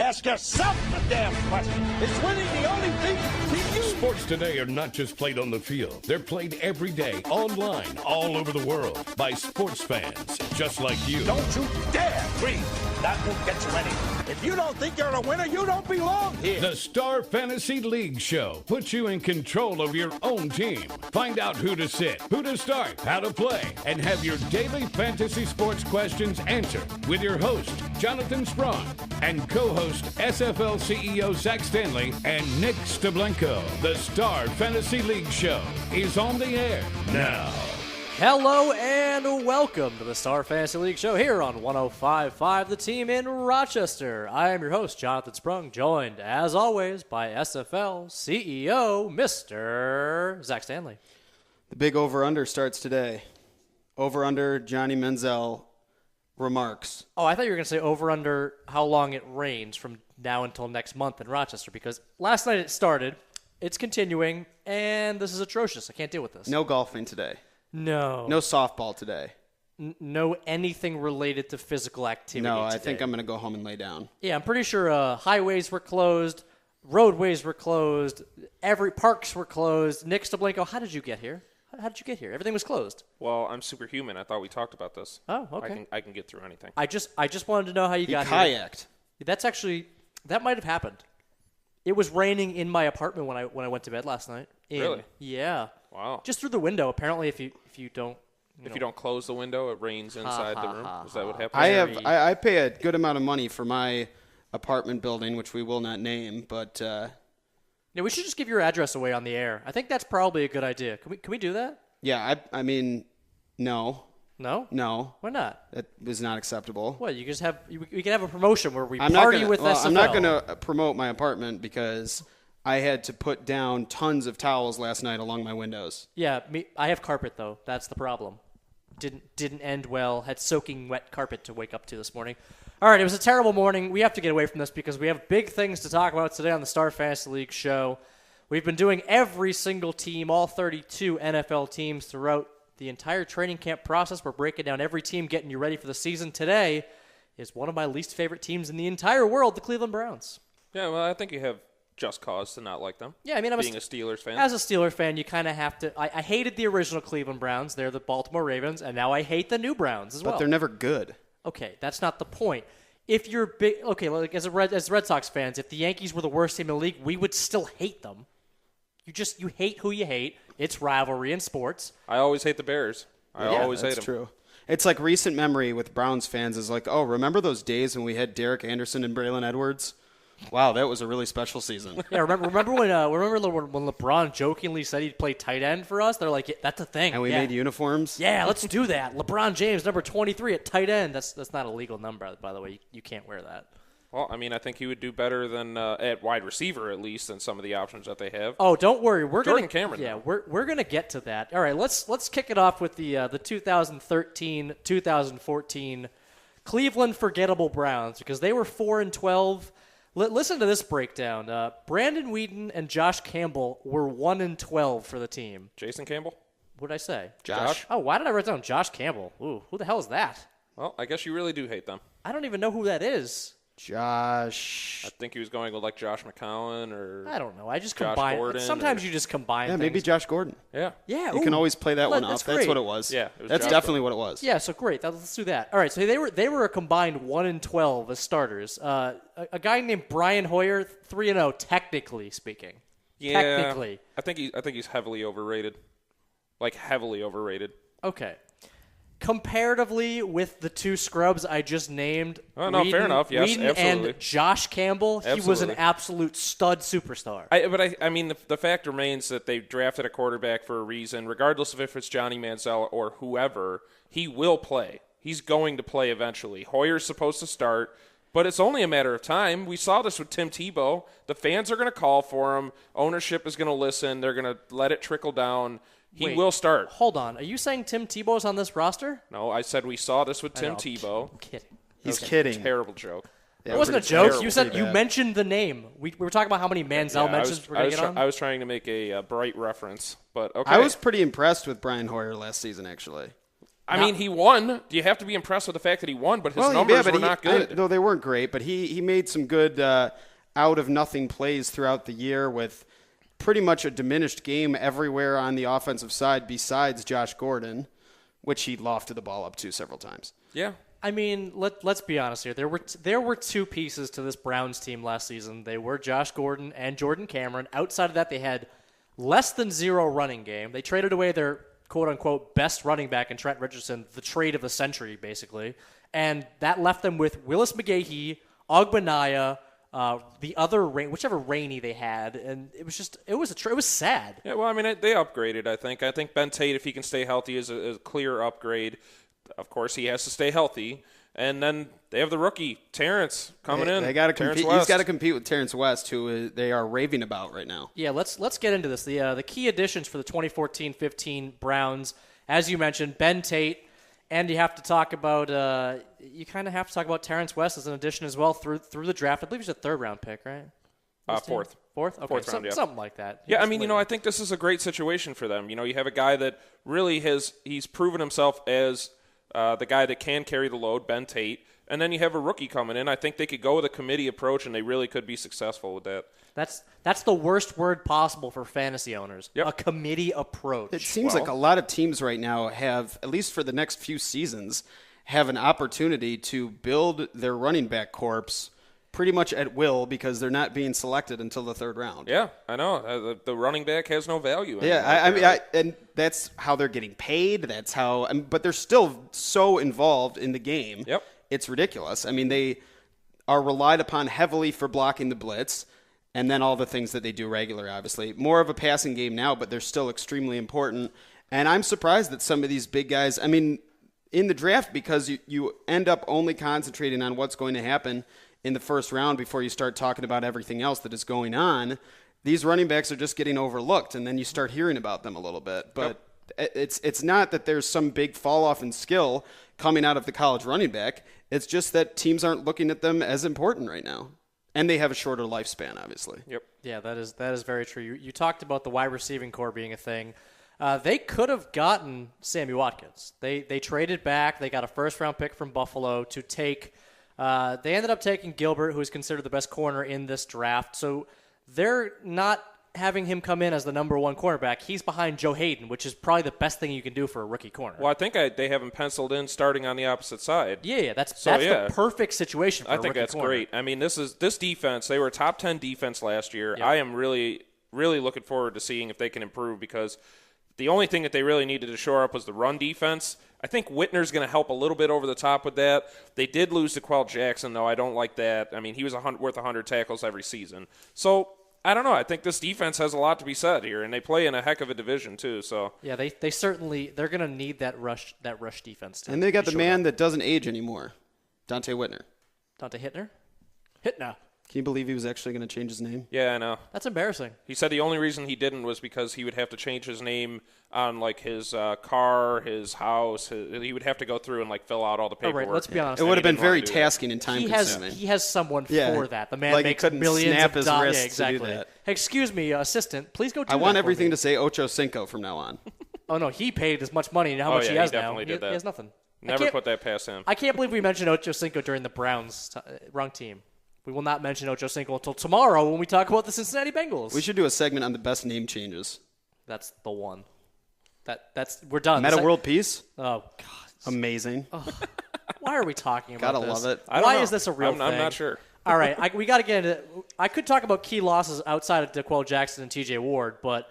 Ask yourself the damn question. Is winning the only thing to you? Sports today are not just played on the field. They're played every day, online, all over the world, by sports fans just like you. Don't you dare breathe. That won't get you anywhere. If you don't think you're a winner, you don't belong here. The Star Fantasy League Show puts you in control of your own team. Find out who to sit, who to start, how to play, and have your daily fantasy sports questions answered with your host, Jonathan Sprung, and co-host SFL CEO Zach Stanley and Nick Steblenko. The Star Fantasy League Show is on the air now. Hello and welcome to the Star Fantasy League Show here on 105.5 The Team in Rochester. I am your host, Jonathan Sprung, joined, as always, by SFL CEO, Mr. Zach Stanley. The big over-under starts today. Over-under Johnny Manziel remarks. Oh, I thought you were going to say over-under how long it rains from now until next month in Rochester, because last night it started, it's continuing, and this is atrocious. I can't deal with this. No golfing today. No. No softball today. No anything related to physical activity No, today. I think I'm going to go home and lay down. Yeah, I'm pretty sure highways were closed, roadways were closed, every parks were closed. Nick Steblenko, how did you get here? How did you get here? Everything was closed. Well, I'm superhuman. I thought we talked about this. Oh, okay. I can get through anything. I just wanted to know how you got here. Kayaked. That might have happened. It was raining in my apartment when I went to bed last night. Really? Yeah. Wow. Just through the window. Apparently, if you don't. If you don't close the window, it rains inside the room. Is that what happens? I pay a good amount of money for my apartment building, which we will not name, but Yeah, we should just give your address away on the air. I think that's probably a good idea. Can we do that? yeah, I mean, no. No? Why not? That is not acceptable. Well, you just have we can have a promotion where we I'm not party gonna, with well, SFL. I'm not going to promote my apartment because I had to put down tons of towels last night along my windows. Yeah, I have carpet though. That's the problem. Didn't end well. Had soaking wet carpet to wake up to this morning. All right, it was a terrible morning. We have to get away from this because we have big things to talk about today on the Star Fantasy League Show. We've been doing every single team, all 32 NFL teams throughout the entire training camp process. We're breaking down every team, getting you ready for the season. Today is one of my least favorite teams in the entire world, the Cleveland Browns. Yeah, well, I think you have just cause to not like them. Yeah, I mean, being a Steelers fan. As a Steelers fan, you kind of have to. I hated the original Cleveland Browns. They're the Baltimore Ravens, and now I hate the new Browns as well. But they're never good. Okay, that's not the point. If you're big, okay, like as Red Sox fans, if the Yankees were the worst team in the league, we would still hate them. You hate who you hate. It's rivalry in sports. I always hate the Bears. I always hate them. That's true. It's like recent memory with Browns fans is like, oh, remember those days when we had Derek Anderson and Braylon Edwards? Wow, that was a really special season. Yeah, remember when LeBron jokingly said he'd play tight end for us? They're like, yeah, that's a thing. And we made uniforms? Yeah, let's do that. LeBron James, number 23 at tight end. That's not a legal number, by the way. You can't wear that. Well, I mean, I think he would do better than at wide receiver, at least, than some of the options that they have. Oh, don't worry. Jordan Cameron. Yeah, we're gonna get to that. All right, let's kick it off with the 2013-2014 Cleveland forgettable Browns because they were 4-12. Listen to this breakdown. Brandon Weeden and Josh Campbell were 1-12 for the team. Jason Campbell? What did I say? Josh. Oh, why did I write down Josh Campbell? Ooh, who the hell is that? Well, I guess you really do hate them. I don't even know who that is. Josh. I think he was going with like Josh McCown or I don't know. I just Josh combine. Gordon Sometimes you just combine. Yeah, things. maybe Josh Gordon. Yeah. Yeah, You can always play that one That's off. That's great. what it was. Yeah, it was that's Josh definitely what it was. Yeah, so great. Let's do that. All right, so they were a combined 1-12 as starters. A guy named Brian Hoyer, 3-0 technically speaking. Yeah. Technically. I think he's heavily overrated. Like heavily overrated. Okay. Comparatively with the two scrubs I just named, Oh, no, fair enough. Yes, Weeden absolutely. and Josh Campbell, he was an Absolutely. absolute stud superstar. I mean, the fact remains that they drafted a quarterback for a reason. Regardless of if it's Johnny Manziel or whoever, he will play. He's going to play eventually. Hoyer's supposed to start, but it's only a matter of time. We saw this with Tim Tebow. The fans are going to call for him. Ownership is going to listen. They're going to let it trickle down. He Wait, will start. Hold on. Are you saying Tim Tebow's on this roster? No, I said we saw this with Tim I'm Tebow. kidding. He's kidding. Terrible joke. Yeah, It wasn't a pretty joke. terrible, You said pretty you bad. mentioned the name. We were talking about how many Manziel mentions we're going to get on. I was trying to make a bright reference, but okay. I was pretty impressed with Brian Hoyer last season, actually. I mean, he won. You have to be impressed with the fact that he won, but his numbers were not good. No, they weren't great, but he made some good out-of-nothing plays throughout the year with pretty much a diminished game everywhere on the offensive side besides Josh Gordon, which he lofted the ball up to several times. Yeah. I mean, let's be honest here. There were two pieces to this Browns team last season. They were Josh Gordon and Jordan Cameron. Outside of that, they had less than zero running game. They traded away their quote-unquote best running back in Trent Richardson, the trade of the century, basically. And that left them with Willis McGahee, Ogbanaya, the other whichever Rainey they had, and it was sad. Yeah, well, I mean, they upgraded. I think Ben Tate, if he can stay healthy, is a clear upgrade. Of course, he has to stay healthy, and then they have the rookie Terrence coming in. They got to compete. He's got to compete with Terrence West, who they are raving about right now. Yeah, let's get into this. The key additions for the 2014-15 Browns, as you mentioned, Ben Tate. And you have to talk about Terrence West as an addition as well through the draft. I believe he's a third-round pick, right? Fourth. Fourth? Okay, Fourth round, yeah. Something like that. Yeah, I mean, I think this is a great situation for them. You have a guy that really he's proven himself as the guy that can carry the load, Ben Tate. And then you have a rookie coming in. I think they could go with a committee approach, and they really could be successful with that. That's the worst word possible for fantasy owners. Yep. A committee approach. It seems like a lot of teams right now have, at least for the next few seasons, have an opportunity to build their running back corps pretty much at will because they're not being selected until the third round. Yeah, I know. The running back has no value. Yeah, and that's how they're getting paid. That's how, but they're still so involved in the game. Yep. It's ridiculous. I mean, they are relied upon heavily for blocking the blitz. And then all the things that they do regularly, obviously. More of a passing game now, but they're still extremely important. And I'm surprised that some of these big guys, I mean, in the draft, because you end up only concentrating on what's going to happen in the first round before you start talking about everything else that is going on, these running backs are just getting overlooked, and then you start hearing about them a little bit. But it's not that there's some big fall-off in skill coming out of the college running back. It's just that teams aren't looking at them as important right now. And they have a shorter lifespan, obviously. Yep. Yeah, that is very true. You talked about the wide receiving core being a thing. They could have gotten Sammy Watkins. They traded back. They got a first-round pick from Buffalo to take. They ended up taking Gilbert, who is considered the best corner in this draft. So they're not having him come in as the number one cornerback. He's behind Joe Hayden, which is probably the best thing you can do for a rookie corner. Well, I think they have him penciled in starting on the opposite side. Yeah, that's the perfect situation for a rookie corner. I think that's great. I mean, this defense, they were a top 10 defense last year. Yep. I am really, really looking forward to seeing if they can improve because the only thing that they really needed to shore up was the run defense. I think Whitner's going to help a little bit over the top with that. They did lose to Quell Jackson, though. I don't like that. I mean, he was worth 100 tackles every season. So I don't know. I think this defense has a lot to be said here, and they play in a heck of a division too. So yeah, they certainly they're going to need that rush defense. And they got the man that doesn't age anymore, Dante Whitner. Dante Hitner. Can you believe he was actually going to change his name? Yeah, I know. That's embarrassing. He said the only reason he didn't was because he would have to change his name on like his car, his house. He would have to go through and like fill out all the paperwork. All right, let's be honest. It would have been very tasking and time consuming. He has someone for that. The man like makes he couldn't millions snap of his dollars. wrist Yeah, exactly. to do that. Hey, excuse me, assistant. Please go do that. I want for everything me. to say Ocho Cinco from now on. Oh no, he paid as much money and how much he has now. Definitely did that. He has nothing. Never put that past him. I can't believe we mentioned Ocho Cinco during the Browns. Wrong team. We will not mention Ocho Cinco until tomorrow when we talk about the Cincinnati Bengals. We should do a segment on the best name changes. That's the one. We're done. Meta World Peace? Oh, God. Amazing. Why are we talking about Gotta this? love it. Why is this a real thing? I'm not sure. All right, we got to get into it. I could talk about key losses outside of DeQuell Jackson and TJ Ward, but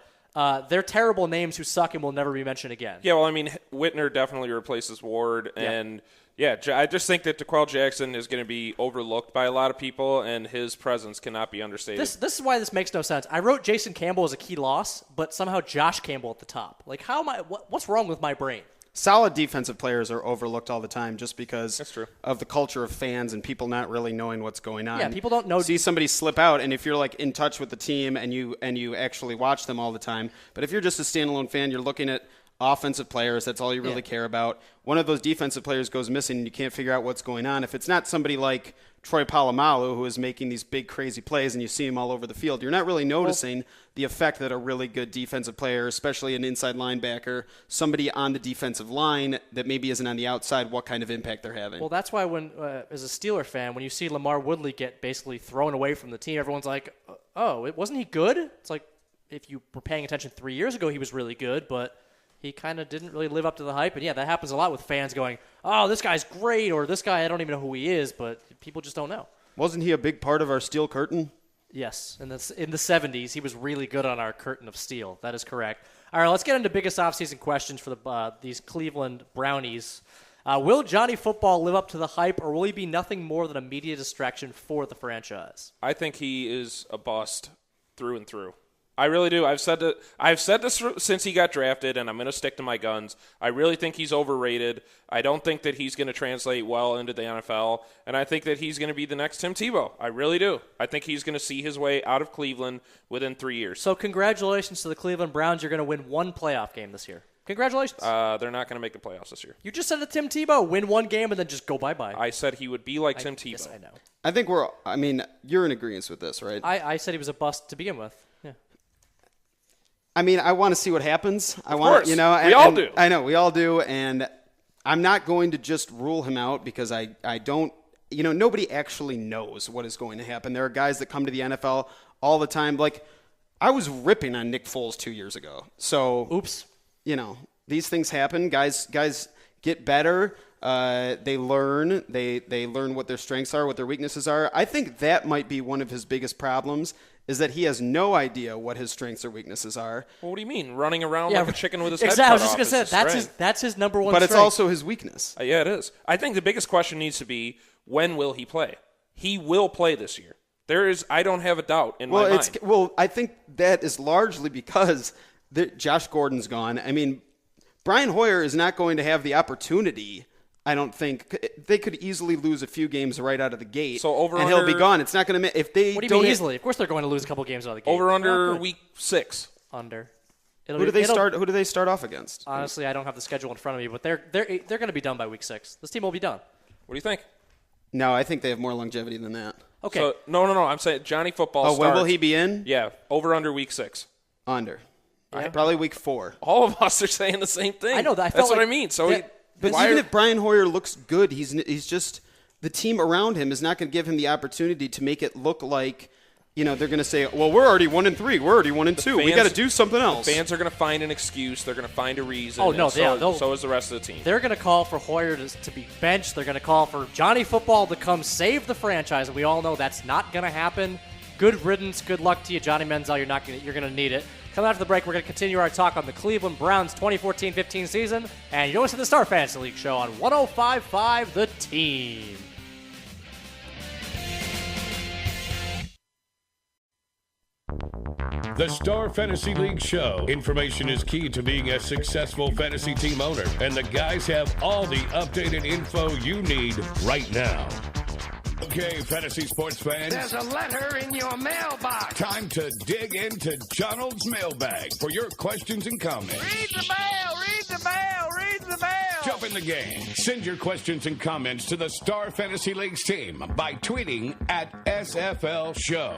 they're terrible names who suck and will never be mentioned again. Yeah, well, I mean, Whitner definitely replaces Ward, and I just think that DeQuell Jackson is going to be overlooked by a lot of people, and his presence cannot be understated. This is why this makes no sense. I wrote Jason Campbell as a key loss, but somehow Josh Campbell at the top. Like, how am I? What's wrong with my brain? Solid defensive players are overlooked all the time just because That's true. of the culture of fans and people not really knowing what's going on. Yeah, people don't know. See somebody slip out, and if you're like in touch with the team and you actually watch them all the time, but if you're just a standalone fan, you're looking at offensive players. That's all you really care about. One of those defensive players goes missing, and you can't figure out what's going on. If it's not somebody like Troy Polamalu, who is making these big, crazy plays, and you see him all over the field. You're not really noticing the effect that a really good defensive player, especially an inside linebacker, somebody on the defensive line that maybe isn't on the outside, what kind of impact they're having. Well, that's why when, as a Steeler fan, when you see Lamar Woodley get basically thrown away from the team, everyone's like, oh, wasn't he good? It's like, if you were paying attention 3 years ago, he was really good, but he kind of didn't really live up to the hype. And, yeah, that happens a lot with fans going, oh, this guy's great, or this guy, I don't even know who he is, but people just don't know. Wasn't he a big part of our steel curtain? Yes, in the 70s, he was really good on our curtain of steel. That is correct. All right, let's get into biggest offseason questions for these Cleveland Brownies. Will Johnny Football live up to the hype, or will he be nothing more than a media distraction for the franchise? I think he is a bust through and through. I really do. I've said this since he got drafted, and I'm going to stick to my guns. I really think he's overrated. I don't think that he's going to translate well into the NFL, and I think that he's going to be the next Tim Tebow. I really do. I think he's going to see his way out of Cleveland within 3 years. So congratulations to the Cleveland Browns. You're going to win one playoff game this year. Congratulations. They're not going to make the playoffs this year. You just said to Tim Tebow, win one game and then just go bye-bye. I said he would be like Tim Tebow. Yes, I know. I think you're in agreement with this, right? I said he was a bust to begin with. Yeah. I mean, I want to see what happens. Of course. We all do. I know, we all do, and I'm not going to just rule him out because I don't, nobody actually knows what is going to happen. There are guys that come to the NFL all the time. Like, I was ripping on Nick Foles 2 years ago. So, oops. These things happen. Guys get better. They learn. They learn what their strengths are, what their weaknesses are. I think that might be one of his biggest problems, is that he has no idea what his strengths or weaknesses are. Well, what do you mean? Running around like a chicken with his head exactly. cut I was just off going to say, that's his number one But strength. it's also his weakness. Yeah, it is. I think the biggest question needs to be, when will he play? He will play this year. I don't have a doubt in my mind. I think that is largely because Josh Gordon's gone. I mean, Brian Hoyer is not going to have the opportunity. I don't think they could easily lose a few games right out of the gate. And he'll be gone. It's not going to if they. What do you mean easily? Of course, th're going to lose a couple games out of the gate. Over under week 6. Under. Who do they start off against? Honestly, I don't have the schedule in front of me, but they're going to be done by week 6. This team will be done. What do you think? No, I think they have more longevity than that. Okay. So, no. I'm saying Johnny Football starts. When will he be in? Yeah, over under week 6. Under. Yeah. Probably week 4. All of us are saying the same thing. I know that. That's what I mean. So. But even if Brian Hoyer looks good, he's just the team around him is not going to give him the opportunity to make it look like, they're going to say, well, we're already 1-3, we're already 1-2. We got to do something else. The fans are going to find an excuse. They're going to find a reason. Oh no, so is the rest of the team. They're going to call for Hoyer to be benched. They're going to call for Johnny Football to come save the franchise, and we all know that's not going to happen. Good riddance. Good luck to you, Johnny Manziel. You're going to need it. Coming after the break, we're going to continue our talk on the Cleveland Browns 2014-15 season, and you're listening to the Star Fantasy League show on 105.5 The Team. The Star Fantasy League show. Information is key to being a successful fantasy team owner, and the guys have all the updated info you need right now. Okay, fantasy sports fans. There's a letter in your mailbox. Time to dig into Donald's mailbag for your questions and comments. Read the mail, read the mail, read the mail. Jump in the game. Send your questions and comments to the Star Fantasy League's team by tweeting at SFL Show.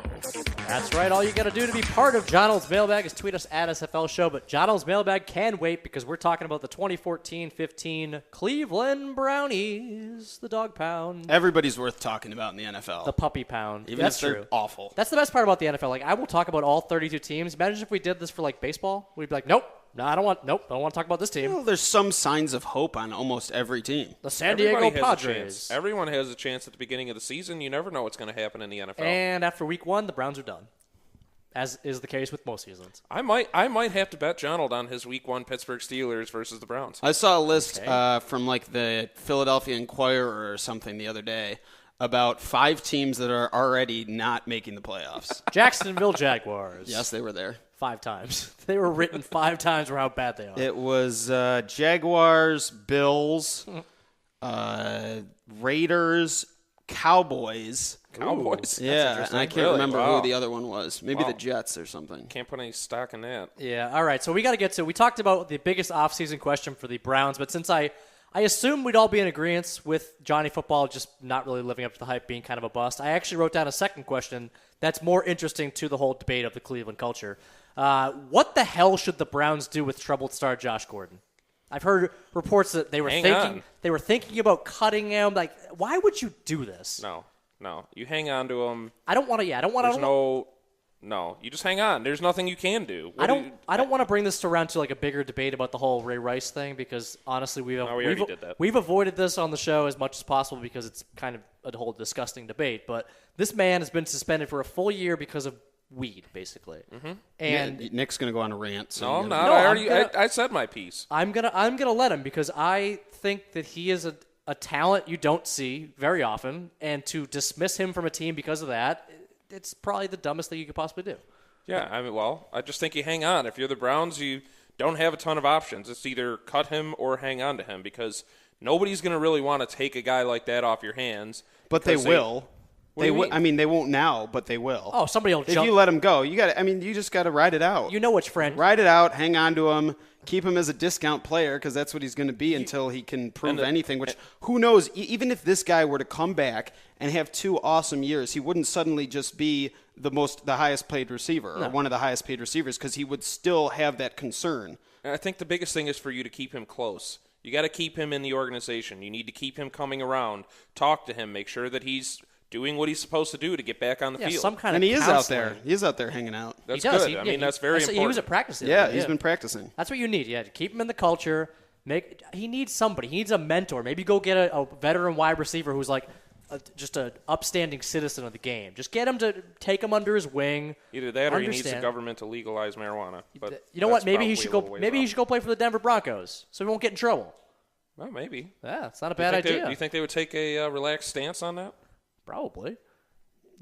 That's right. All you got to do to be part of Donald's mailbag is tweet us at SFL Show. But Donald's mailbag can wait because we're talking about the 2014-15 Cleveland Brownies, the dog pound. Everybody's worth talking about in the NFL. The puppy pound. Even That's if they're true. awful. That's the best part about the NFL. Like, I will talk about all 32 teams. Imagine if we did this for like baseball. We'd be like, nope. No, I don't want to talk about this team. Well, there's some signs of hope on almost every team. The San Diego Padres. Everyone has a chance at the beginning of the season. You never know what's going to happen in the NFL. And after week 1, the Browns are done, as is the case with most seasons. I might have to bet Jonald on his week 1 Pittsburgh Steelers versus the Browns. I saw a list from like the Philadelphia Inquirer or something the other day about 5 teams that are already not making the playoffs. Jacksonville Jaguars. Yes, they were there. 5 times. They were written 5 times for how bad they are. It was Jaguars, Bills, Raiders, Cowboys. Cowboys? Yeah, and I can't remember who the other one was. Maybe the Jets or something. Can't put any stock in that. Yeah, all right. So we got to get to – we talked about the biggest offseason question for the Browns, but since I I assume we'd all be in agreement with Johnny Football just not really living up to the hype, being kind of a bust. I actually wrote down a second question that's more interesting to the whole debate of the Cleveland culture. What the hell should the Browns do with troubled star Josh Gordon? I've heard reports that they were thinking about cutting him. Like, why would you do this? No. You hang on to him. I don't want to. Yeah, I don't want to. No, you just hang on. There's nothing you can do. I don't want to bring this around to like a bigger debate about the whole Ray Rice thing because honestly we already did that. We've avoided this on the show as much as possible because it's kind of a whole disgusting debate. But this man has been suspended for a full year because of weed, basically. Mm-hmm. And Nick's gonna go on a rant. So no, I'm not. I said my piece. I'm gonna let him because I think that he is a talent you don't see very often, and to dismiss him from a team because of that. It's probably the dumbest thing you could possibly do. Yeah, I just think you hang on. If you're the Browns, you don't have a ton of options. It's either cut him or hang on to him because nobody's going to really want to take a guy like that off your hands. But they will. They won't now, but they will. Oh, somebody will jump. If you let him go, you just got to ride it out. You know which friend. Ride it out, hang on to him, keep him as a discount player because that's what he's going to be until he can prove anything, which who knows, even if this guy were to come back and have 2 awesome years, he wouldn't suddenly just be the highest paid receiver or one of the highest paid receivers because he would still have that concern. And I think the biggest thing is for you to keep him close. You got to keep him in the organization. You need to keep him coming around, talk to him, make sure that he's doing what he's supposed to do to get back on the field. Some kind and of he is counselor. out there. He is out there hanging out. That's good. That's very important. He was at practice. Yeah, he's been practicing. That's what you need. Yeah, to keep him in the culture. He needs somebody. He needs a mentor. Maybe go get a veteran wide receiver who's like just an upstanding citizen of the game. Just get him to take him under his wing. Either that or he needs the government to legalize marijuana. But you know what? Maybe he should go. Maybe he should go play for the Denver Broncos, so he won't get in trouble. Well, maybe. Yeah, it's not a bad idea. Do you think they would take a relaxed stance on that? Probably.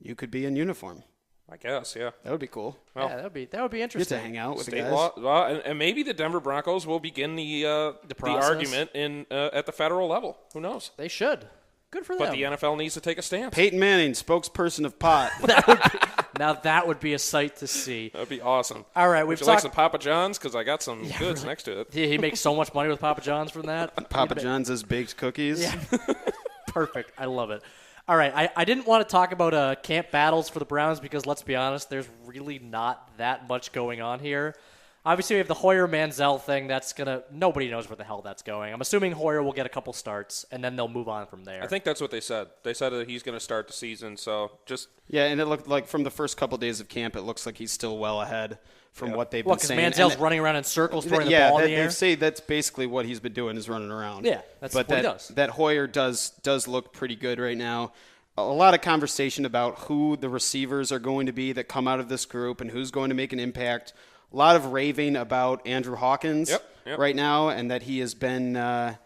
You could be in uniform. I guess, yeah. That would be cool. Well, yeah, that would be interesting. Get to hang out with the state guys. Law, and maybe the Denver Broncos will begin the argument at the federal level. Who knows? They should. Good for them. But the NFL needs to take a stance. Peyton Manning, spokesperson of pot. that would be a sight to see. That would be awesome. All right, Would you like some Papa John's? Because I got some goods next to it. Yeah, he makes so much money with Papa John's from that. Papa John's has baked cookies. Yeah. Perfect. I love it. All right, I didn't want to talk about camp battles for the Browns because, let's be honest, there's really not that much going on here. Obviously, we have the Hoyer-Manziel thing. Nobody knows where the hell that's going. I'm assuming Hoyer will get a couple starts, and then they'll move on from there. I think that's what they said. They said that he's going to start the season, so just... Yeah, and it looked like from the first couple days of camp, it looks like he's still well ahead from what they've been saying. Because Manziel's running around in circles, throwing the ball in the air? They say that's basically what he's been doing is running around. Yeah, that's what he does. That Hoyer does look pretty good right now. A lot of conversation about who the receivers are going to be that come out of this group and who's going to make an impact. A lot of raving about Andrew Hawkins right now and that he has been, a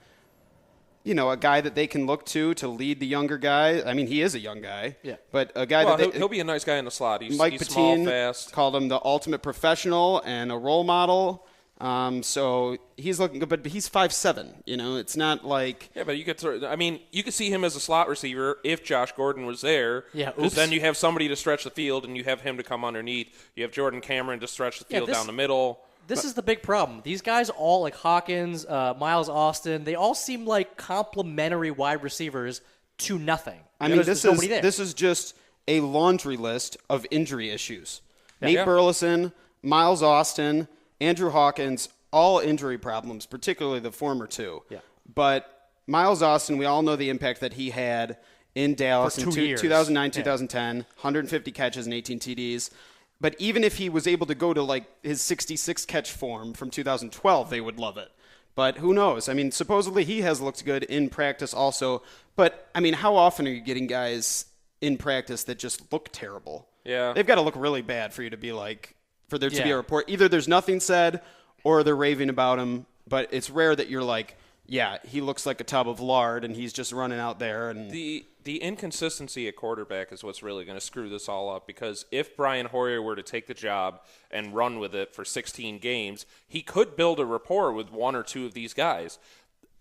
guy that they can look to lead the younger guy. I mean, he is a young guy. Yeah. But a guy he'll be a nice guy in the slot. He's Patine small, fast. Called him the ultimate professional and a role model. So he's looking good, but he's 5'7". It's not like but you could see him as a slot receiver if Josh Gordon was there. Yeah, because then you have somebody to stretch the field, and you have him to come underneath. You have Jordan Cameron to stretch the field down the middle. This is the big problem. These guys all, like Hawkins, Miles Austin, they all seem like complementary wide receivers to nothing. This is just a laundry list of injury issues. Yeah. Nate Burleson, Miles Austin, Andrew Hawkins, all injury problems, particularly the former two. Yeah. But Miles Austin, we all know the impact that he had in Dallas in 2009, 2010, 150 catches and 18 TDs. But even if he was able to go to like his 66 catch form from 2012, they would love it. But who knows? Supposedly he has looked good in practice also. But, how often are you getting guys in practice that just look terrible? Yeah. They've got to look really bad for you to be like, for there to be a report. Either there's nothing said or they're raving about him, but it's rare that you're like, yeah, he looks like a tub of lard and he's just running out there. And the inconsistency at quarterback is what's really going to screw this all up, because if Brian Hoyer were to take the job and run with it for 16 games, he could build a rapport with one or two of these guys,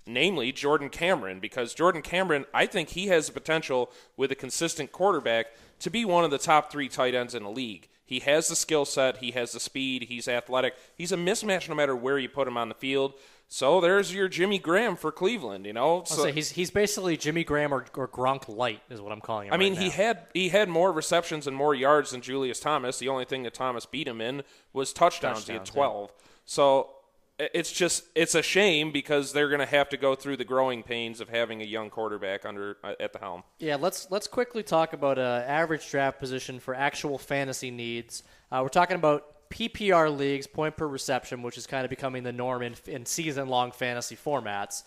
namely Jordan Cameron, because Jordan Cameron, I think he has the potential with a consistent quarterback to be one of the top 3 tight ends in the league. He has the skill set. He has the speed. He's athletic. He's a mismatch no matter where you put him on the field. So there's your Jimmy Graham for Cleveland, you know. So he's basically Jimmy Graham or Gronk light is what I'm calling him. I mean, right now. he had more receptions and more yards than Julius Thomas. The only thing that Thomas beat him in was touchdowns. He had 12. Yeah. So it's a shame because they're going to have to go through the growing pains of having a young quarterback at the helm. Yeah, let's quickly talk about average draft position for actual fantasy needs. We're talking about PPR leagues, point per reception, which is kind of becoming the norm in season-long fantasy formats.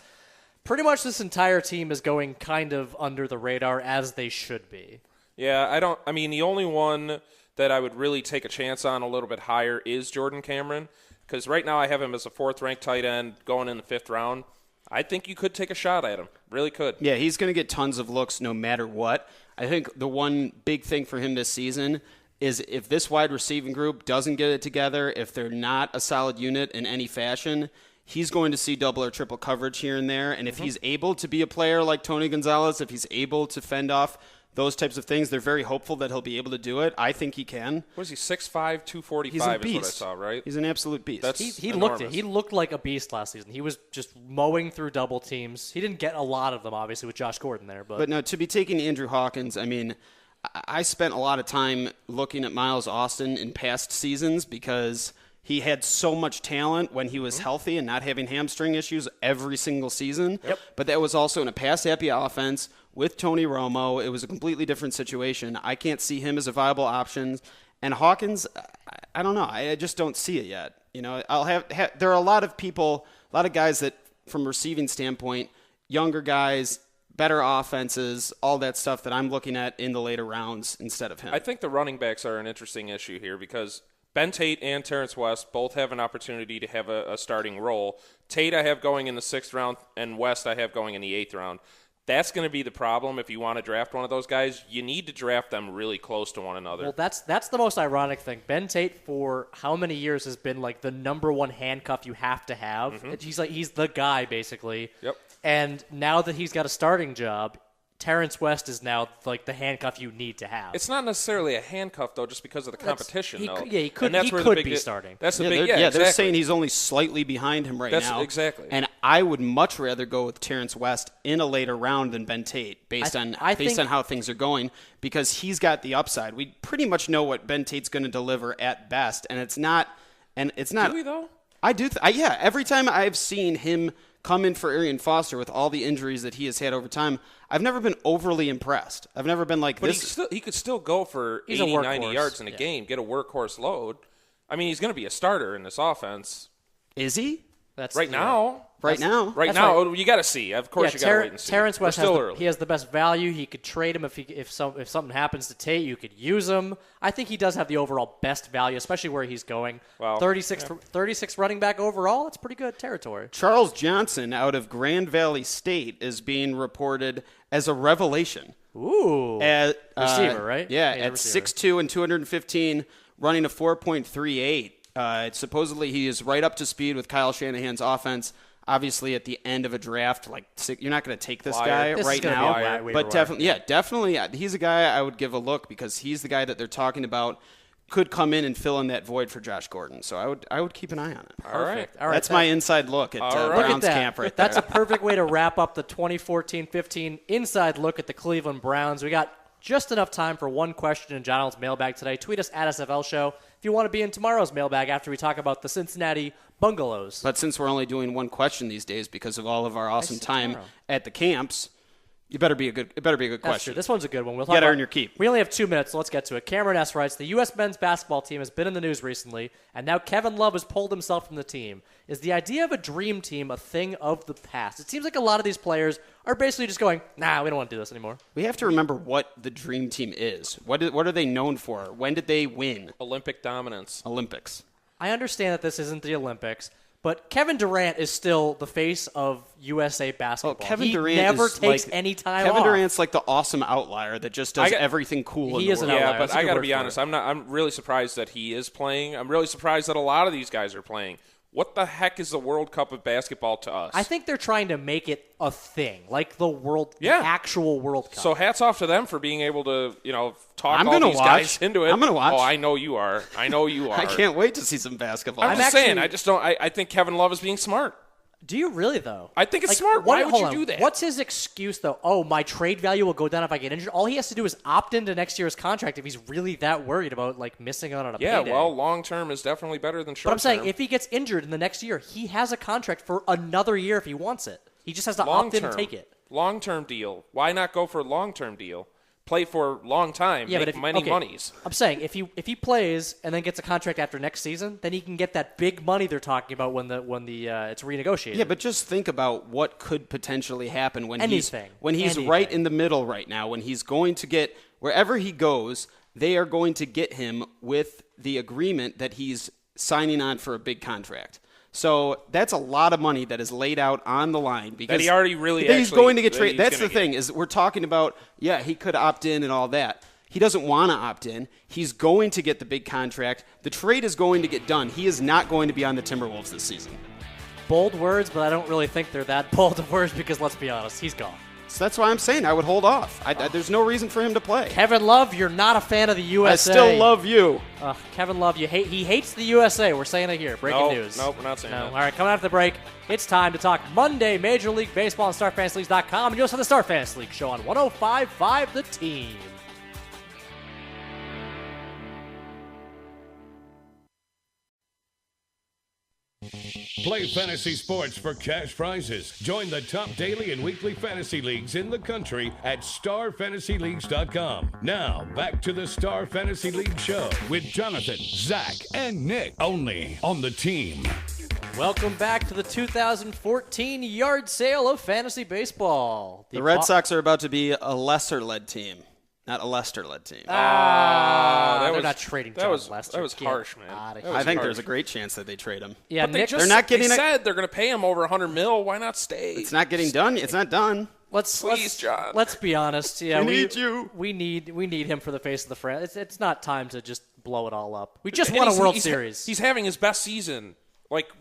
Pretty much this entire team is going kind of under the radar, as they should be. Yeah, the only one that I would really take a chance on a little bit higher is Jordan Cameron, because right now I have him as a 4th-ranked tight end going in the 5th round. I think you could take a shot at him. Really could. Yeah, he's going to get tons of looks no matter what. I think the one big thing for him this season is if this wide receiving group doesn't get it together, if they're not a solid unit in any fashion, he's going to see double or triple coverage here and there. And if he's able to be a player like Tony Gonzalez, if he's able to fend off those types of things, they're very hopeful that he'll be able to do it. I think he can. What is he, 6'5", 245 he's a beast. Is what I saw, right? He's an absolute beast. He looked like a beast last season. He was just mowing through double teams. He didn't get a lot of them, obviously, with Josh Gordon there. But no, to be taking Andrew Hawkins, I mean, I spent a lot of time looking at Miles Austin in past seasons because he had so much talent when he was healthy and not having hamstring issues every single season. Yep. But that was also in a pass-happy offense with Tony Romo. It was a completely different situation. I can't see him as a viable option. And Hawkins, I don't know. I just don't see it yet. You know, there are a lot of people, a lot of guys that, from a receiving standpoint, younger guys, better offenses, all that stuff that I'm looking at in the later rounds instead of him. I think the running backs are an interesting issue here because Ben Tate and Terrence West both have an opportunity to have a starting role. Tate I have going in the 6th round, and West I have going in the 8th round. That's going to be the problem if you want to draft one of those guys. You need to draft them really close to one another. Well, that's the most ironic thing. Ben Tate, for how many years, has been like the number one handcuff you have to have. Mm-hmm. He's the guy, basically. Yep. And now that he's got a starting job, Terrence West is now like the handcuff you need to have. It's not necessarily a handcuff, though, just because of the competition, he could be starting. That's the big, exactly. They're saying he's only slightly behind him now. Exactly. And I would much rather go with Terrence West in a later round than Ben Tate based on how things are going because he's got the upside. We pretty much know what Ben Tate's going to deliver at best, and it's not. Do we, though? I do. Yeah, every time I've seen him come in for Arian Foster with all the injuries that he has had over time, I've never been overly impressed. I've never been like this. But he could still go for 80, 90 yards in a game, get a workhorse load. I mean, he's going to be a starter in this offense. Is he? Now. Right now, you got to see. Of course, you got to wait and see. Terrence West has the best value. He could trade him if something happens to Tate. You could use him. I think he does have the overall best value, especially where he's going. Well, 36 running back overall. That's pretty good territory. Charles Johnson out of Grand Valley State is being reported as a revelation. Ooh, receiver, right? Yeah, at 6'2" and 215, running a 4.38. Supposedly he is right up to speed with Kyle Shanahan's offense. Obviously, at the end of a draft, you're not going to take this guy right now. But definitely, he's a guy I would give a look because he's the guy that they're talking about could come in and fill in that void for Josh Gordon. So I would keep an eye on it. All right. That's my inside look at Browns camp right there. That's a perfect way to wrap up the 2014-15 inside look at the Cleveland Browns. We got just enough time for one question in John Allen's mailbag today. Tweet us at SFL Show if you want to be in tomorrow's mailbag after we talk about the Cincinnati Bungalows. But since we're only doing one question these days because of all of our awesome time at the camps, it better be a good question. That's true. This one's a good one. You got to earn your keep. We only have 2 minutes, so let's get to it. Cameron S. writes, the U.S. men's basketball team has been in the news recently, and now Kevin Love has pulled himself from the team. Is the idea of a dream team a thing of the past? It seems like a lot of these players are basically just going, nah, we don't want to do this anymore. We have to remember what the dream team is. What are they known for? When did they win? Olympic dominance. Olympics. I understand that this isn't the Olympics, but Kevin Durant is still the face of USA basketball. Well, Kevin Durant never takes any time off. Kevin Durant's like the awesome outlier that just does everything cool in the world. Yeah, but I got to be honest. I'm really surprised that he is playing. I'm really surprised that a lot of these guys are playing. What the heck is the World Cup of basketball to us? I think they're trying to make it a thing, like the actual World Cup. So hats off to them for being able to, talk I'm all gonna these watch. guys into it. I'm gonna watch. Oh, I know you are. I can't wait to see some basketball. I'm just saying. I just don't. I think Kevin Love is being smart. Do you really, though? I think it's smart. Why would you do that? What's his excuse, though? Oh, my trade value will go down if I get injured. All he has to do is opt into next year's contract if he's really that worried about missing out on a payday. Yeah, well, long term is definitely better than short term. But I'm saying if he gets injured in the next year, he has a contract for another year if he wants it. He just has to opt in and take it. Long-term deal. Why not go for a long-term deal? Play for a long time. Yeah, make many monies. I'm saying if he plays and then gets a contract after next season, then he can get that big money they're talking about when it's renegotiated. Yeah, but just think about what could potentially happen when he's Anything. right in the middle right now, when he's going to get wherever he goes, they are going to get him with the agreement that he's signing on for a big contract. So that's a lot of money that is laid out on the line because that he already really he's going to get that traded. That's the get. thing is we're talking about. Yeah, he could opt in and all that. He doesn't want to opt in. He's going to get the big contract. The trade is going to get done. He is not going to be on the Timberwolves this season. Bold words, but I don't really think they're that bold of words because let's be honest, he's gone. So that's why I'm saying I would hold off. There's no reason for him to play. Kevin Love, you're not a fan of the USA. I still love you. Kevin Love, he hates the USA. We're saying it here. Breaking news. Nope, we're not saying that. All right, coming after the break, it's time to talk Monday Major League Baseball on StarFantasyLeagues.com and you also the Star Fantasy League show on 105.5 The Team. Play fantasy sports for cash prizes. Join the top daily and weekly fantasy leagues in the country at StarFantasyLeagues.com. Now, back to the Star Fantasy League show with Jonathan, Zach, and Nick, only on The Team. Welcome back to the 2014 yard sale of fantasy baseball. The Red Sox are about to be a lesser-led team, not a Lester-led team. They're not trading John Lester. That was harsh, man. I think there's a great chance that they trade him. Yeah, but Nick, they're not getting. They said they're going to pay him over $100 million. Why not stay? It's not getting done. It's not done. Please, John. Let's be honest. Yeah, we need you. We need him for the face of the franchise. It's not time to just blow it all up. We just won a World Series. He's having his best season.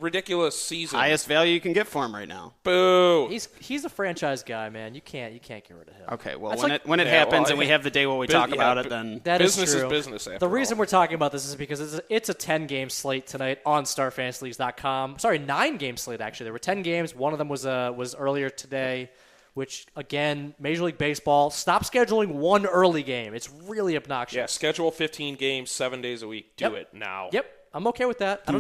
Ridiculous season. Highest value you can get for him right now. Boo. He's a franchise guy, man. You can't get rid of him. Okay, well, when it happens and we have the day where we talk about it, then that business is true. is business. After the reason all. we're talking about this is because it's a 10-game slate tonight on StarFantasyLeagues.com. Sorry, 9-game slate actually. There were 10 games. One of them was earlier today, which again, Major League Baseball stop scheduling one early game. It's really obnoxious. Yeah, schedule 15 games 7 days a week. Do it now. Yep. I'm okay with that. I don't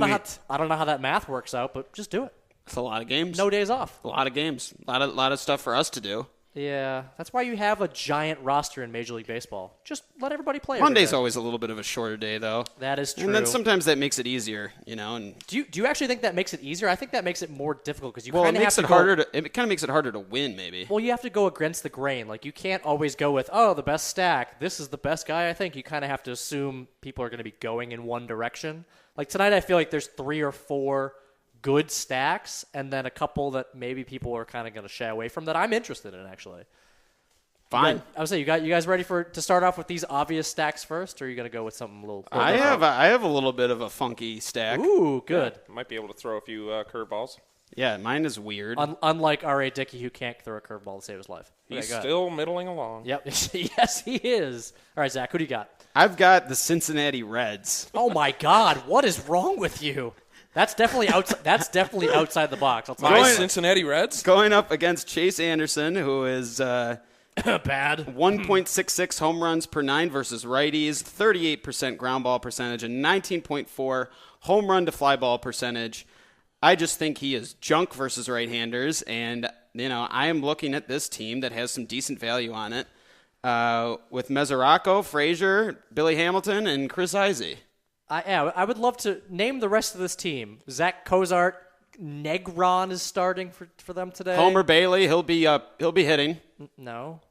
know how that math works out, but just do it. It's a lot of games. No days off. A lot of games. A lot of stuff for us to do. Yeah, that's why you have a giant roster in Major League Baseball. Just let everybody play. Monday's always a little bit of a shorter day, though. That is true. And then sometimes that makes it easier, And do you actually think that makes it easier? I think that makes it more difficult because it kind of makes it harder to win, maybe. Well, you have to go against the grain. You can't always go with the best stack. This is the best guy. I think you kind of have to assume people are going to be going in one direction. Tonight, I feel like there's 3 or 4 good stacks, and then a couple that maybe people are kind of going to shy away from that I'm interested in, actually. Fine. I would say, you guys ready to start off with these obvious stacks first, or are you going to go with something a little I have a little bit of a funky stack. Ooh, good. Yeah, might be able to throw a few curveballs. Yeah, mine is weird. Unlike R.A. Dickey, who can't throw a curveball to save his life. He's still middling along. Yep. Yes, he is. All right, Zach, who do you got? I've got the Cincinnati Reds. Oh, my God. What is wrong with you? That's definitely outside. That's definitely outside the box. I'll tell you. Cincinnati Reds going up against Chase Anderson, who is bad. 1.66 home runs per 9 versus righties, 38% ground ball percentage, and 19.4 home run to fly ball percentage. I just think he is junk versus right-handers, and I am looking at this team that has some decent value on it with Mesoraco, Frazier, Billy Hamilton, and Chris Izey. I would love to name the rest of this team. Zach Cozart, Negron is starting for them today. Homer Bailey, he'll be hitting. No.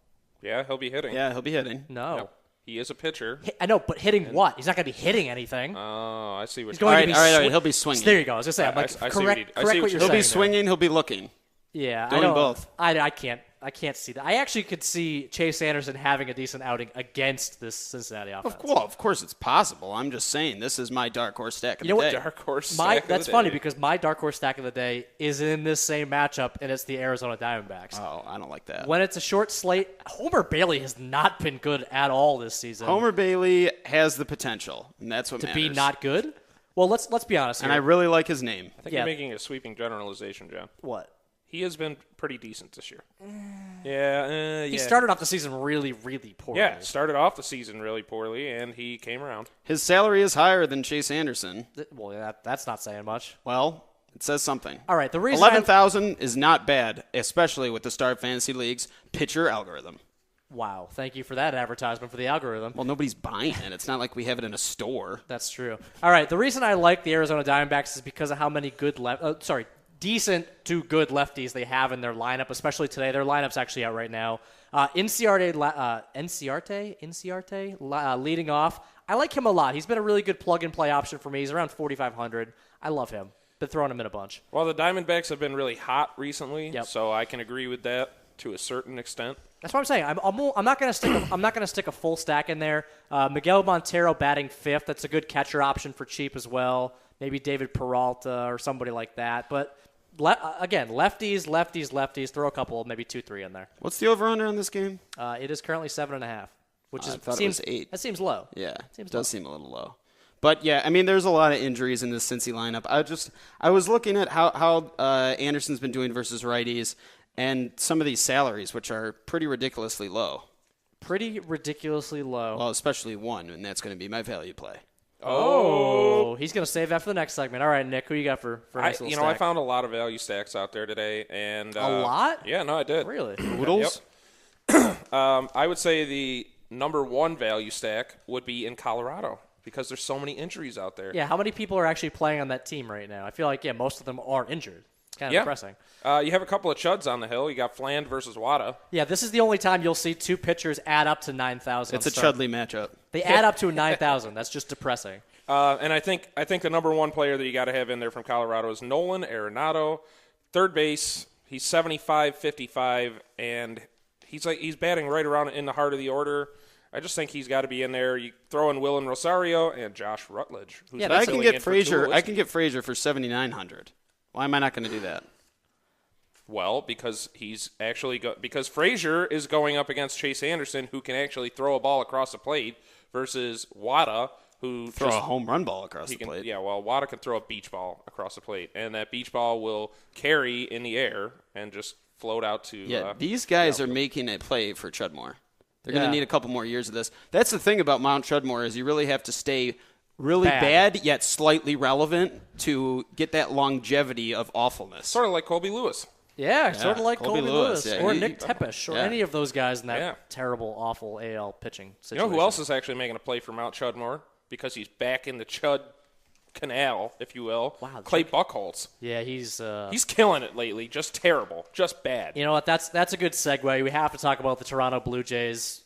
Yeah, he'll be hitting. Yeah, he'll be hitting. No. Yep. He is a pitcher. I know, but hitting what? He's not going to be hitting anything. Oh, I see what you're saying. All right, he'll be swinging. There you go. I was going to say, correct what you're saying. He'll be swinging, he'll be looking. Yeah, doing both. I can't. can't see that. I actually could see Chase Anderson having a decent outing against this Cincinnati offense. Of course it's possible. I'm just saying this is my dark horse stack of the day. Dark horse stack That's funny because my dark horse stack of the day is in this same matchup, and it's the Arizona Diamondbacks. Oh, I don't like that. When it's a short slate, Homer Bailey has not been good at all this season. Homer Bailey has the potential, and that's what to matters. be not good? Well, let's be honest here. And I really like his name. I think you're making a sweeping generalization, John. What? He has been pretty decent this year. He started off the season really, really poorly. Yeah, started off the season really poorly, and he came around. His salary is higher than Chase Anderson. Well, that's not saying much. Well, it says something. All right, the reason 11,000 is not bad, especially with the Star Fantasy League's pitcher algorithm. Wow, thank you for that advertisement for the algorithm. Well, nobody's buying it. It's not like we have it in a store. That's true. All right, the reason I like the Arizona Diamondbacks is because of how many decent to good lefties they have in their lineup, especially today. Their lineup's actually out right now. Inciarte leading off. I like him a lot. He's been a really good plug-and-play option for me. He's around 4,500. I love him. Been throwing him in a bunch. Well, the Diamondbacks have been really hot recently, so I can agree with that to a certain extent. That's what I'm saying. I'm not going to stick a full stack in there. Miguel Montero batting fifth. That's a good catcher option for cheap as well. Maybe David Peralta or somebody like that. But again, lefties. Throw a couple, maybe 2-3 in there. What's the over/under on this game? It is currently 7.5, which I thought it was 8. That seems low. Yeah, it does seem a little low. But yeah, I mean, there's a lot of injuries in this Cincy lineup. I was looking at how Anderson's been doing versus righties, and some of these salaries, which are pretty ridiculously low. Pretty ridiculously low. Well, especially one, and that's going to be my value play. Oh, he's going to save that for the next segment. All right, Nick, who you got for next little stack? I found a lot of value stacks out there today, and a lot? Yeah, no, I did. Really? Oodles? Yep. I would say the number one value stack would be in Colorado because there's so many injuries out there. Yeah, how many people are actually playing on that team right now? I feel like most of them are injured. It's kind of depressing. You have a couple of chuds on the hill. You got Fland versus Wada. Yeah, this is the only time you'll see two pitchers add up to 9,000. It's a Chudley matchup. They add up to 9,000. That's just depressing. And I think the number one player that you got to have in there from Colorado is Nolan Arenado. Third base, he's 75-55, and he's batting right around in the heart of the order. I just think he's got to be in there. You throw in Willen Rosario and Josh Rutledge. Who's I can get Frazier. I can get Frazier for 7,900. Why am I not going to do that? Well, because he's actually because Frazier is going up against Chase Anderson, who can actually throw a ball across the plate, versus Wada, who throw a home run ball across the plate. Yeah, well, Wada can throw a beach ball across the plate, and that beach ball will carry in the air and just float out to. Yeah, these guys are making a play for Chudmore. They're going to need a couple more years of this. That's the thing about Mount Chudmore is you really have to stay really bad yet slightly relevant to get that longevity of awfulness. Sort of like Colby Lewis. Yeah, sort of like Colby Lewis. Yeah, or Nick Tepesh or any of those guys in that terrible, awful AL pitching situation. You know who else is actually making a play for Mount Chudmore? Because he's back in the Chud canal, if you will. Wow, Clay Buchholz. Yeah, he's killing it lately. Just terrible. Just bad. You know what? That's a good segue. We have to talk about the Toronto Blue Jays.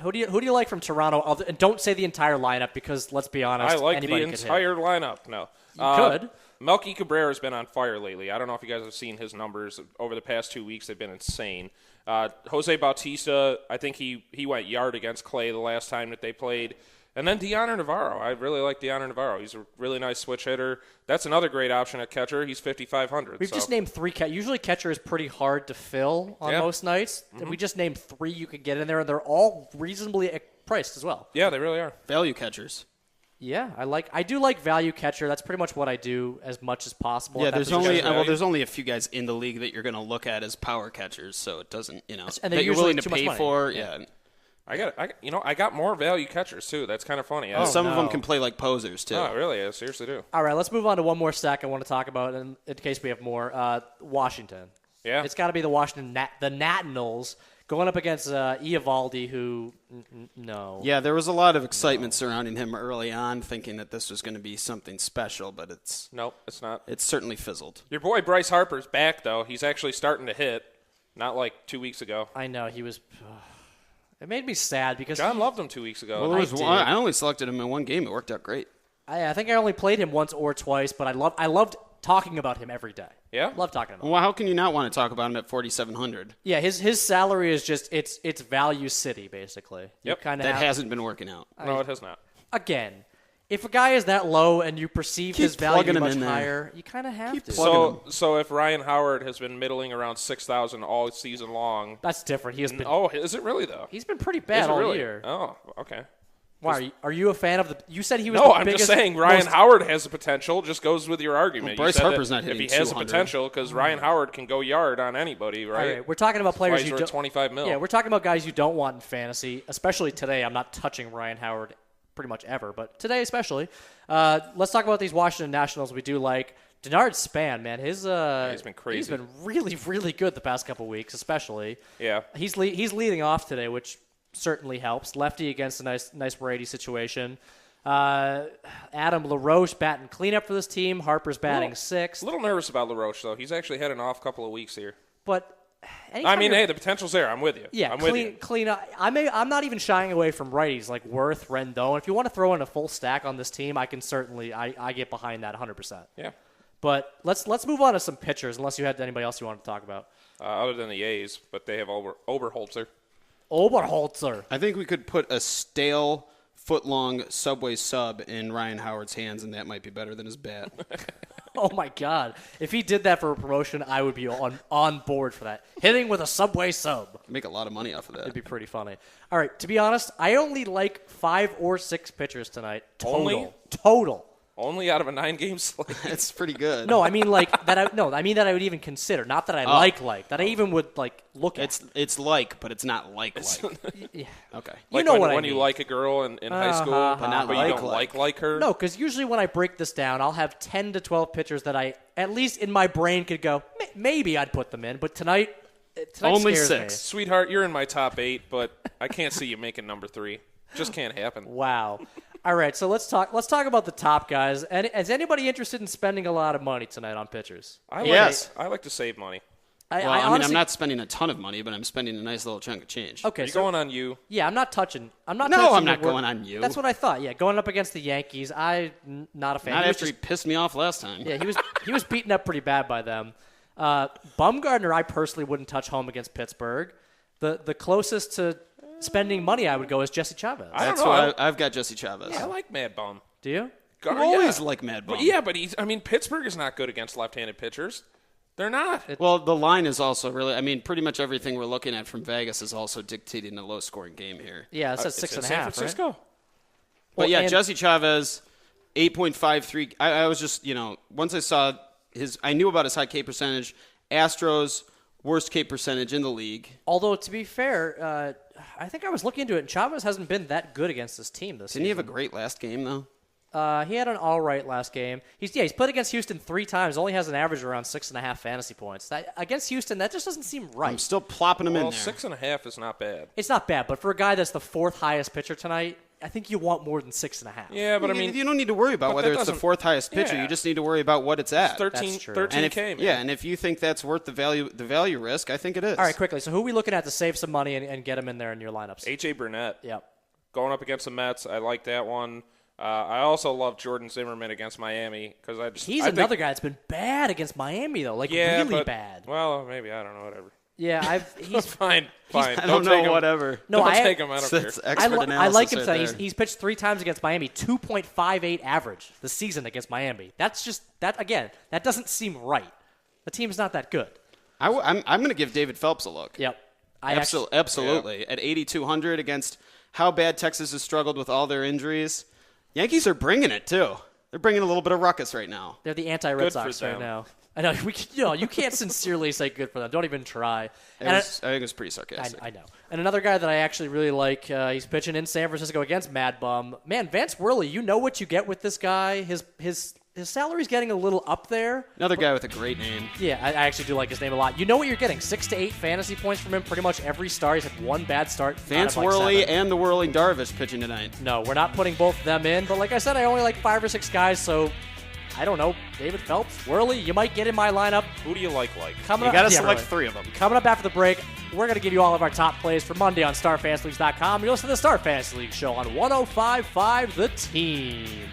Who do you like from Toronto? And don't say the entire lineup because let's be honest, I like anybody the entire lineup. No, you could. Melky Cabrera has been on fire lately. I don't know if you guys have seen his numbers over the past 2 weeks. They've been insane. Jose Bautista, I think he went yard against Clay the last time that they played. And then Deoner Navarro. I really like Deoner Navarro. He's a really nice switch hitter. That's another great option at catcher. He's 5,500. We've just named 3 Usually catcher is pretty hard to fill on most nights. Mm-hmm. And we just named 3 you could get in there, and they're all reasonably priced as well. Yeah, they really are. Value catchers. Yeah, I do like value catcher. That's pretty much what I do as much as possible. Yeah, there's only a few guys in the league that you're going to look at as power catchers, so it doesn't, and that you're willing to pay for. Yeah. I got more value catchers too. That's kind of funny. Some of them can play like posers too. Oh, really? I seriously do. All right, let's move on to one more stack I want to talk about, in case we have more. Washington. Yeah, it's got to be the Washington the Nationals going up against Eovaldi, who no. Yeah, there was a lot of excitement surrounding him early on, thinking that this was going to be something special, but it's not. It's certainly fizzled. Your boy Bryce Harper's back though. He's actually starting to hit. Not like 2 weeks ago. I know he was. It made me sad because John loved him 2 weeks ago. Well, I only selected him in one game. It worked out great. I think I only played him once or twice, but I loved talking about him every day. Yeah? Love talking about him. Well, how can you not want to talk about him at 4,700? Yeah, his salary is just it's value city basically. Yep. Kind of That hasn't been working out. No, it has not. again. If a guy is that low and you perceive his value plugging him much in there. higher, you kind of have to. So if Ryan Howard has been middling around 6,000 all season long, That's different. He has been. oh, is it really though? He's been pretty Is bad it all really? year. Oh, okay. Why are you a fan of the? You said he was. No, the I'm biggest, just saying Ryan most- Howard has the potential. Just goes with your argument. Well, Bryce You said Harper's that not hitting if he has the 200. potential, because Ryan Howard can go yard on anybody, right? All right, we're talking about players Why you he's don't. worth 25 mil. Yeah, we're talking about guys you don't want in fantasy, especially today. I'm not touching Ryan Howard pretty much ever, but today especially. Let's talk about these Washington Nationals we do like. Denard Span, man, he's been crazy. He's been really, really good the past couple weeks, especially. Yeah. He's leading off today, which certainly helps. Lefty against a nice Brady situation. Adam LaRoche batting cleanup for this team. Harper's batting sixth. A little nervous about LaRoche, though. He's actually had an off couple of weeks here. But I mean, hey, the potential's there. I'm with you. yeah, I'm with you. clean up. I'm not even shying away from righties like Worth, Rendon. If you want to throw in a full stack on this team, I can certainly I get behind that 100%. Yeah. But let's move on to some pitchers, unless you had anybody else you wanted to talk about. Other than the A's, but they have Oberholzer. Oberholzer. I think we could put a stale foot-long Subway sub in Ryan Howard's hands, and that might be better than his bat. Oh my God! If he did that for a promotion, I would be on board for that. Hitting with a Subway sub. Make a lot of money off of that. It'd be pretty funny. All right, to be honest, I only like 5 or 6 pitchers tonight. Total. Only out of a 9-game slate. That's pretty good. No, I mean like that. I mean that I would even consider. Not that I like. That I even would like look at. It's like, but it's not like. Yeah. Okay. You know what I when mean. you like a girl in high school, But not but you don't like her. No, because usually when I break this down, I'll have 10 to 12 pitchers that I, at least in my brain, could go, maybe I'd put them in. But tonight Only scares 6. me. Sweetheart, you're in my top 8, but I can't see you making number 3. Just can't happen. Wow. All right, so let's talk about the top guys. And is anybody interested in spending a lot of money tonight on pitchers? Yes. I like to save money. I Well, I mean, honestly, I'm not spending a ton of money, but I'm spending a nice little chunk of change. Okay, You're so going on you. yeah, I'm not touching. No, touching I'm not the word- going on you. That's what I thought. Yeah, going up against the Yankees, not a fan. Not He was after he just- pissed me off last time. Yeah, he was beaten up pretty bad by them. Bumgarner, I personally wouldn't touch home against Pittsburgh. The closest to spending money I would go is Jesse Chavez. I don't That's know. why I've got Jesse Chavez. I like Mad Bum. Do you? You always like Mad Bum. But yeah, but Pittsburgh is not good against left-handed pitchers. They're not. Well, the line is also really. I mean, pretty much everything we're looking at from Vegas is also dictating a low-scoring game here. Yeah, it says It's in 6.5. San Francisco. Right? But yeah, and- Jesse Chavez, 8.53. I was just, once I saw I knew about his high K percentage. Astros, worst K percentage in the league. Although, to be fair, I think I was looking into it, and Chavez hasn't been that good against this team this Didn't he season. have a great last game, though? He had an all right last game. He's played against Houston 3 times. Only has an average around 6.5 fantasy points. Against Houston, that just doesn't seem right. I'm still plopping him Well, in there. 6.5 is not bad. It's not bad, but for a guy that's the 4th highest pitcher tonight, I think you want more than 6.5. Yeah, but I mean, you don't need to worry about but whether that it's the doesn't- 4th highest pitcher. Yeah. You just need to worry about what it's at. 13, That's true. 13K, man. And if you think that's worth the value risk, I think it is. All right, quickly. So who are we looking at to save some money and get him in there in your lineups? A.J. Burnett. Yep. Going up against the Mets, I like that one. I also love Jordan Zimmerman against Miami because He's another guy that's been bad against Miami, though. Like, yeah, really but, bad. Well, maybe. I don't know. Whatever. Yeah, he's Fine. I take don't know, him. whatever. No, Don't I- take him. I don't care. That's I expert analysis like him right tonight. there. He's pitched 3 times against Miami, 2.58 average this season against Miami. That's just that again. That doesn't seem right. The team's not that good. I'm going to give David Phelps a look. Yep. Absolutely. At 8,200 against how bad Texas has struggled with all their injuries. Yankees are bringing it, too. They're bringing a little bit of ruckus right now. They're the anti-Red Good Sox for right them. now. I know you can't sincerely say good for them. Don't even try. I think it was pretty sarcastic. I know. And another guy that I actually really like, he's pitching in San Francisco against Mad Bum. Man, Vance Worley, you know what you get with this guy. His salary's getting a little up there. Another guy with a great name. Yeah, I actually do like his name a lot. You know what you're getting? 6 to 8 fantasy points from him pretty much every start. He's had one bad start. Vance out of, like, Worley 7. and the whirling Darvish pitching tonight. No, we're not putting both of them in. But like I said, I only like 5 or 6 guys, so I don't know. David Phelps, Worley, you might get in my lineup. Who do you like? Coming You up, got to yeah, select really. 3 of them. Coming up after the break, we're going to give you all of our top plays for Monday on StarFantasyLeagues.com. You're listening to the Star Fantasy League show on 105.5 The Team.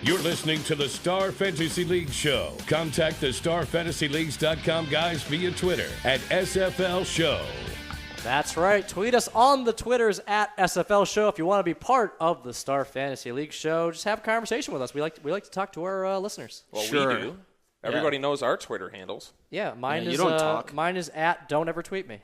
You're listening to the Star Fantasy League Show. Contact the StarFantasyLeagues.com guys via Twitter at SFL Show. That's right. Tweet us on the Twitters at SFL Show if you want to be part of the Star Fantasy League Show. Just have a conversation with us. We like to talk to our listeners. Well, Sure. we do. Everybody knows our Twitter handles. Yeah, mine Yeah, is you don't talk. Mine is at Don't Ever Tweet Me.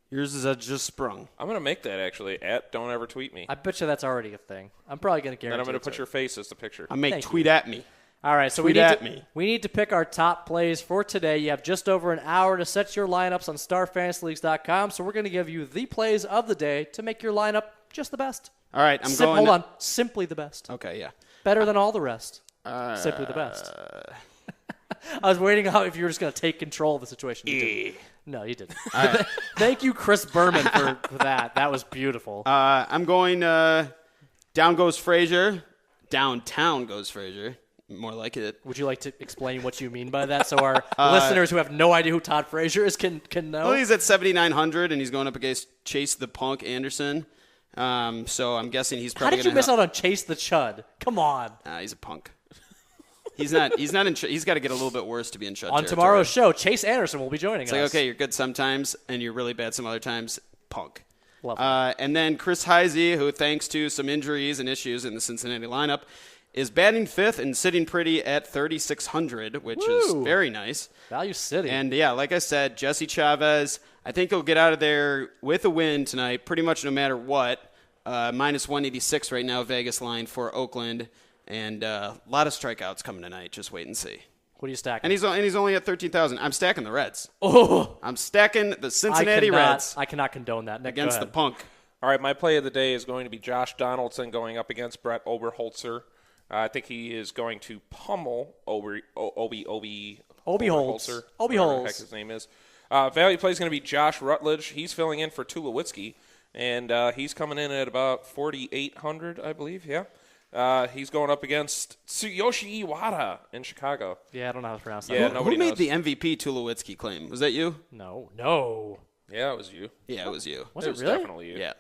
Yours is just Sprung. I'm going to make that, actually, at Don't Ever Tweet Me. I bet you that's already a thing. I'm probably going to guarantee. Then I'm going to it's put your face as the picture. I make Thank tweet at me. All right, so Tweet at me. we need to pick our top plays for today. You have just over an hour to set your lineups on StarFantasyLeagues.com, so we're going to give you the plays of the day to make your lineup just the best. All right, I'm going. Hold on, simply the best. Okay, yeah. Better than all the rest. Simply the best. I was waiting out if you were just going to take control of the situation. You didn't. No, you didn't. Thank you, Chris Berman, for that. That was beautiful. I'm going down goes Frazier. Downtown goes Frazier. More like it. Would you like to explain what you mean by that so our listeners who have no idea who Todd Frazier is can know? Well, he's at 7,900, and he's going up against Chase the Punk Anderson. So I'm guessing he's How probably did you miss out on Chase the Chud? Come on. He's a punk. He's not in. He's got to get a little bit worse to be in Chud On territory. tomorrow's show, Chase Anderson will be joining It's us. like, okay, you're good sometimes, and you're really bad some other times. Punk. Lovely. And then Chris Heisey, who, thanks to some injuries and issues in the Cincinnati lineup, is batting fifth and sitting pretty at 3,600, which is very nice. Value City. And, yeah, like I said, Jesse Chavez, I think he'll get out of there with a win tonight, pretty much no matter what. Minus 186 right now, Vegas line for Oakland. And a lot of strikeouts coming tonight. Just wait and see. What are you stacking? And he's only at 13,000. I'm stacking the Reds. Oh, I'm stacking the Cincinnati Reds I cannot condone that. Nick, against go the ahead. Punk. All right, my play of the day is going to be Josh Donaldson going up against Brett Oberholzer. I think he is going to pummel Obi Holtz. whatever the heck his name is. Value play is going to be Josh Rutledge. He's filling in for Tulowitzki, and he's coming in at about 4,800, I believe. Yeah. He's going up against Tsuyoshi Iwata in Chicago. Yeah, I don't know how to pronounce that. Yeah, one. nobody Who made knows. the MVP Tulowitzki claim? Was that you? No. Yeah, it was you. Yeah, it was you. Was it it was really? definitely you. Yeah.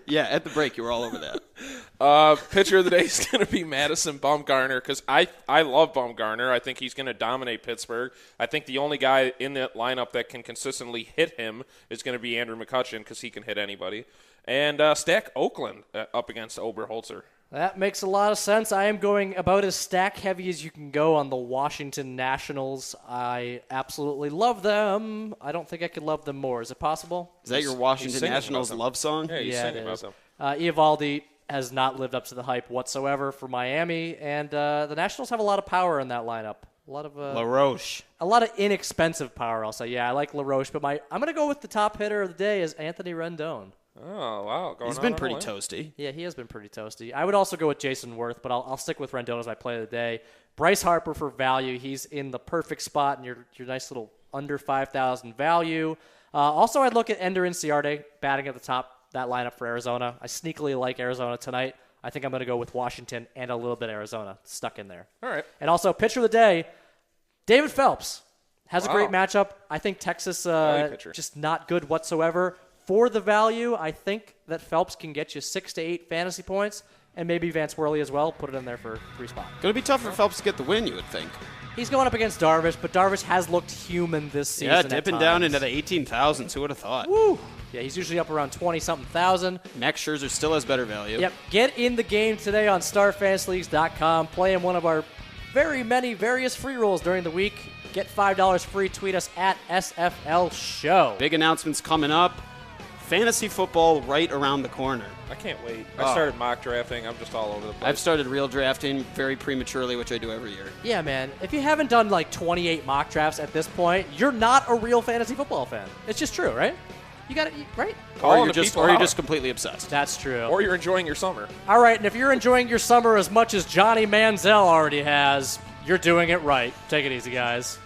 Yeah, at the break, you were all over that. Pitcher of the day is going to be Madison Bumgarner because I love Bumgarner. I think he's going to dominate Pittsburgh. I think the only guy in that lineup that can consistently hit him is going to be Andrew McCutchen because he can hit anybody. And stack Oakland up against Oberholzer. That makes a lot of sense. I am going about as stack heavy as you can go on the Washington Nationals. I absolutely love them. I don't think I could love them more. Is it possible? Is that your He's Washington singing Nationals about them. love song? Yeah, he's Yeah, singing it about is. them. Eovaldi has not lived up to the hype whatsoever for Miami, and the Nationals have a lot of power in that lineup. A lot of LaRoche. a lot of inexpensive power. I'll say. Yeah, I like LaRoche, but I'm going to go with the top hitter of the day is Anthony Rendon. Oh, wow. He's been pretty toasty. Yeah, he has been pretty toasty. I would also go with Jason Worth, but I'll stick with Rendon as my play of the day. Bryce Harper for value. He's in the perfect spot in your nice little under 5,000 value. Also, I'd look at Ender Inciarte batting at the top that lineup for Arizona. I sneakily like Arizona tonight. I think I'm going to go with Washington and a little bit Arizona stuck in there. All right. And also, pitcher of the day, David Phelps. Has a Wow. great matchup. I think Texas pitcher. just not good whatsoever. For the value, I think that Phelps can get you 6 to 8 fantasy points, and maybe Vance Worley as well. Put it in there for 3 spots. Going to be tough for Phelps to get the win, you would think. He's going up against Darvish, but Darvish has looked human this season. Yeah, at dipping down times. into the 18,000s. Who would have thought? Woo! Yeah, he's usually up around 20-something thousand. Max Scherzer still has better value. Yep. Get in the game today on StarFantasyLeagues.com. Play in one of our very many various free rolls during the week. Get $5 free. Tweet us at SFL Show. Big announcements coming up. Fantasy football right around the corner. I can't wait. I started mock drafting. I'm just all over the place. I've started real drafting very prematurely, which I do every year. Yeah, man. If you haven't done like 28 mock drafts at this point, you're not a real fantasy football fan. It's just true, right? You got it, right? Calling Or the people you're out. just completely obsessed. That's true. Or you're enjoying your summer. All right, and if you're enjoying your summer as much as Johnny Manziel already has, you're doing it right. Take it easy, guys.